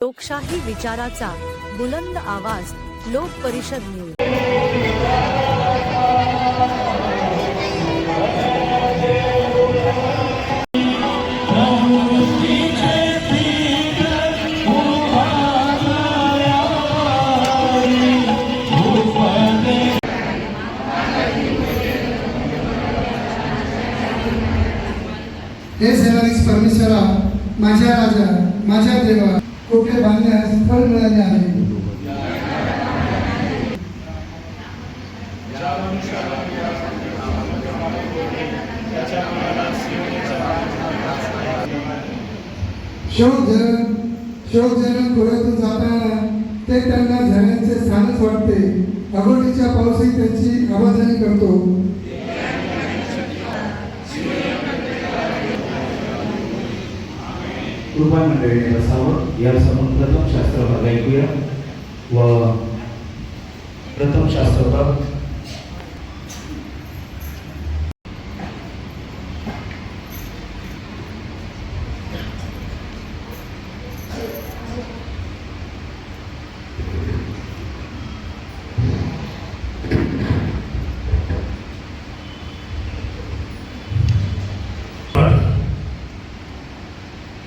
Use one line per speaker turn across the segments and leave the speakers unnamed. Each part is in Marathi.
लोकशाही विचाराचा बुलंद आवाज लोक परिषद न्यूज।
हे सेनाधीश परमेश्वरा, माझ्या राजा, माझ्या देवा, कोठे बांधण्यास फळ मिळाले आहे। शोक जन खोऱ्यातून जाताना ते त्यांना झाडांचे स्थानच वाटते। अगोटीच्या पावसात त्यांची आवाजाने करतो।
कृपा मंडळीने बसावं। या समोर प्रथम शास्त्र भाग ऐकूया व प्रथम शास्त्र भाग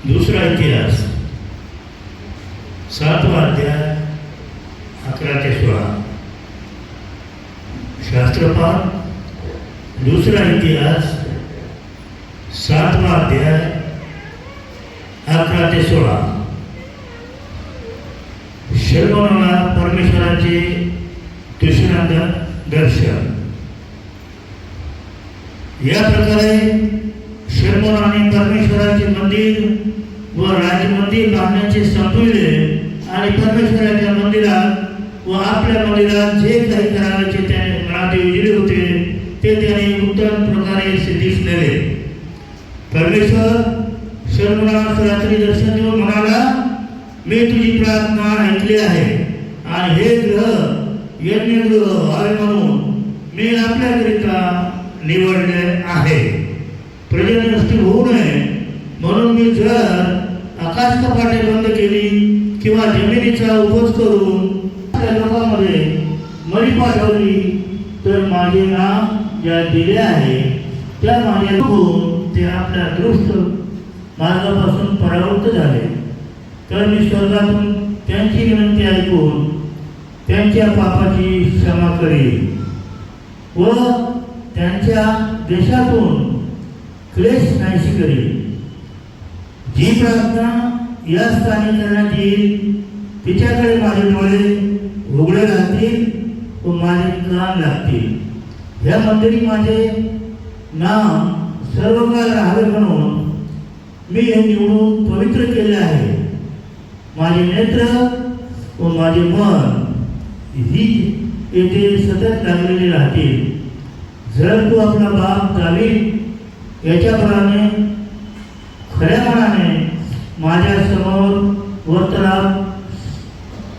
दूसरा इतिहास 7वां अध्याय 11 ते 16। शास्त्रपाठ दूसरा इतिहास 7वां अध्याय 11 ते 16। शलोमोनाला परमेश्वराचे दुसऱ्यांदा दर्शन। या प्रकारे शलोमोनाने परमेश्वराचे मंदिर व राजमंदिर बांधण्याचे संपविले आणि परमेश्वराच्या मंदिरात व आपल्या मंदिरात जे काही करायचे त्याने मनात योजले होते ते त्याने उत्तम प्रकारे सिद्धीस नेले। परमेश्वर शलोमोनास रात्री दर्शन देऊन म्हणाला, मी तुझी प्रार्थना ऐकली आहे आणि हे ग्रह यज्ञगृह व्हावे म्हणून मी आपल्याकरिता निवडले आहे। प्रजा नष्ट होऊ नये म्हणून मी जर आकाश कपाटे बंद केली किंवा जमिनीचा उपज करून त्या लोकांमध्ये मळी पाठवली तर माझे नाव ज्या दिले आहे त्या माझ्या लोक ते आपल्या दृष्ट मार्गापासून परावृत्त झाले तर मी स्वर्गातून त्यांची विनंती ऐकून त्यांच्या पापाची क्षमा करेन व त्यांच्या देशातून क्लेश नाहीशी करेल। जी प्रार्थना या स्थानी करण्यात येईल तिच्याकडे माझे डोळे उघडे राहतील व माझे कान लागतील। या मंदिरी माझे नाव सर्व काळ राहावे म्हणून मी हे निवडून पवित्र केले आहे। माझे नेत्र व माझे मन ही येथे सतत लागलेले राहतील। जर तू आपला बाप दावीद याच्याप्रमाणे खऱ्या मनाने माझ्या समोर वर्तनात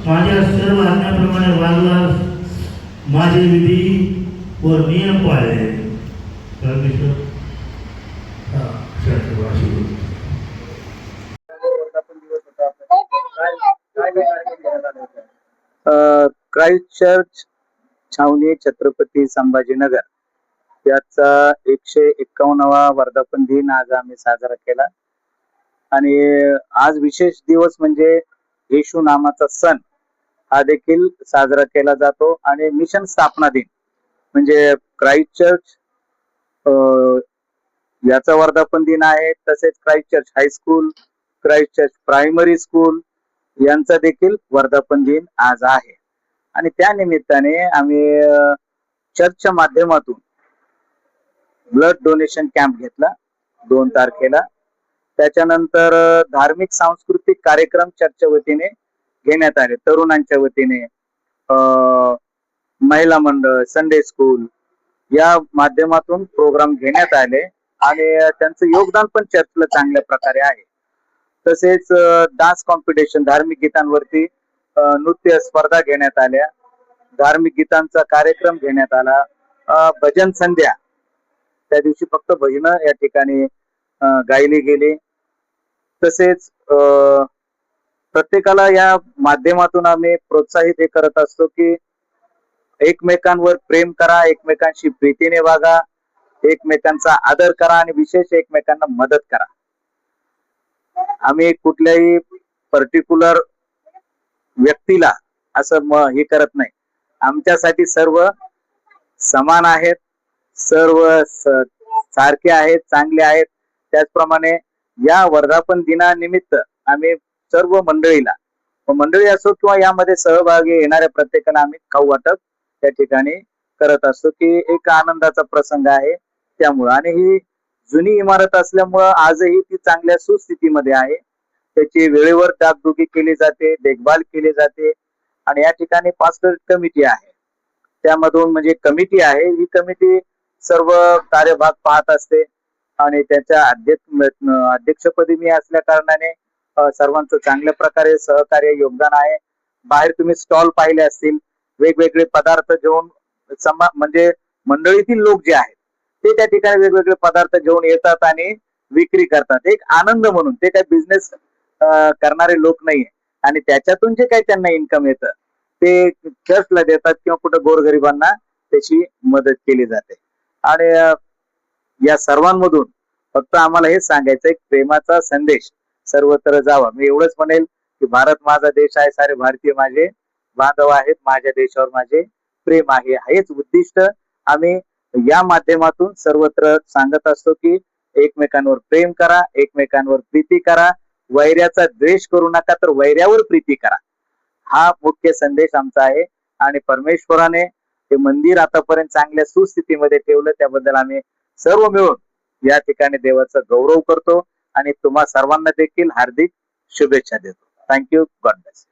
माझ्या सर्व आज्ञाप्रमाणे वागलास, माझे विधी व नियम पाळले। परमेश्वर
क्राइस्ट चर्च छावणी छत्रपती संभाजीनगर याचा 151वा वर्धापन दिन आज आम्ही साजरा केला आणि आज विशेष दिवस म्हणजे येशू नामाचा सण हा देखील साजरा केला जातो आणि मिशन स्थापना दिन म्हणजे क्राइस्ट चर्च याचा वर्धापन दिन आहे। तसेच Christ church high school, Christ church primary school यांचा देखील वर्धापन दिन आज आहे आणि त्या निमित्ताने आम्ही चर्चच्या माध्यमातून ब्लड डोनेशन कॅम्प घेतला 2 तारखेला। त्याच्यानंतर धार्मिक सांस्कृतिक कार्यक्रम चर्चच्या वतीने घेण्यात आले। तरुणांच्या वतीने महिला मंडळ, संडे स्कूल या माध्यमातून प्रोग्राम घेण्यात आले आणि त्यांचं योगदान पण चर्चला चांगल्या प्रकारे आहे। तसेच डान्स कॉम्पिटिशन, धार्मिक गीतांवरती नृत्य स्पर्धा घेण्यात आल्या, धार्मिक गीतांचा कार्यक्रम घेण्यात आला, भजन संध्या त्या दिवशी फक्त भजन या ठिकाणी गायली गेली। तसेच प्रत्येकाला या माध्यमातून आम्ही प्रोत्साहित हे करत असतो की एकमेकांवर प्रेम करा, एकमेकांशी प्रीतीने वागा, एकमेकांचा आदर करा आणि विशेष एकमेकांना मदत करा. आम्ही कुठल्याही पर्टिक्युलर व्यक्तीला असं हे करत नाही. आमच्यासाठी सर्व समान आहेत, सर्व सारखे आहेत, चांगले आहेत. त्याचप्रमाणे या वर्धापन दिनानिमित्त आम्ही सर्व मंडळी असो किंवा यामध्ये सहभागी येणाऱ्या प्रत्येकाला आम्ही खाऊ वाटप त्या ठिकाणी करत असतो की एक आनंदाचा प्रसंग आहे त्यामुळं. आणि ही जुनी इमारत असल्यामुळं आजही ती चांगल्या सुस्थितीमध्ये आहे. त्याची वेळेवर डागडुगी केली जाते, देखभाल केली जाते आणि या ठिकाणी पास्टर कमिटी आहे. त्यामधून म्हणजे कमिटी आहे, ही कमिटी सर्व कार्यभाग पाहत असते आणि त्याच्या अध्यक्षपदी मी असल्या कारणाने सर्वांचं चांगल्या प्रकारे सहकार्य योगदान आहे. बाहेर तुम्ही स्टॉल पाहिले असतील, वेगवेगळे पदार्थ घेऊन म्हणजे मंडळीतील लोक जे आहेत ते त्या ठिकाणी वेगवेगळे पदार्थ घेऊन येतात आणि विक्री करतात एक आनंद म्हणून. ते काही बिझनेस करणारे लोक नाहीये आणि त्याच्यातून जे काही त्यांना इन्कम येतं ते चर्चला देतात किंवा कुठं गोरगरिबांना त्याची मदत केली जाते. आणि या सर्वांमधून फक्त आम्हाला हेच सांगायचं आहे, प्रेमाचा संदेश सर्वत्र जावा. मी एवढंच म्हणेल की भारत माझा देश आहे, सारे भारतीय माझे बांधव आहेत, माझ्या देशावर माझे प्रेम आहे. हेच उद्दिष्ट आम्ही या माध्यमातून सर्वत्र सांगत असतो की एकमेकांवर प्रेम करा, एकमेकांवर प्रीती करा, वैऱ्याचा द्वेष करू नका तर वैऱ्यावर प्रीती करा. हा मुख्य संदेश आमचा आहे. आणि परमेश्वराने ते मंदिर आतापर्यंत चांगल्या सुस्थितीमध्ये ठेवलं त्याबद्दल आम्ही सर्व मिळून या ठिकाणी देवाचा गौरव करतो आणि तुम्हा सर्वांना देखील हार्दिक शुभेच्छा देतो. थँक्यू. God bless.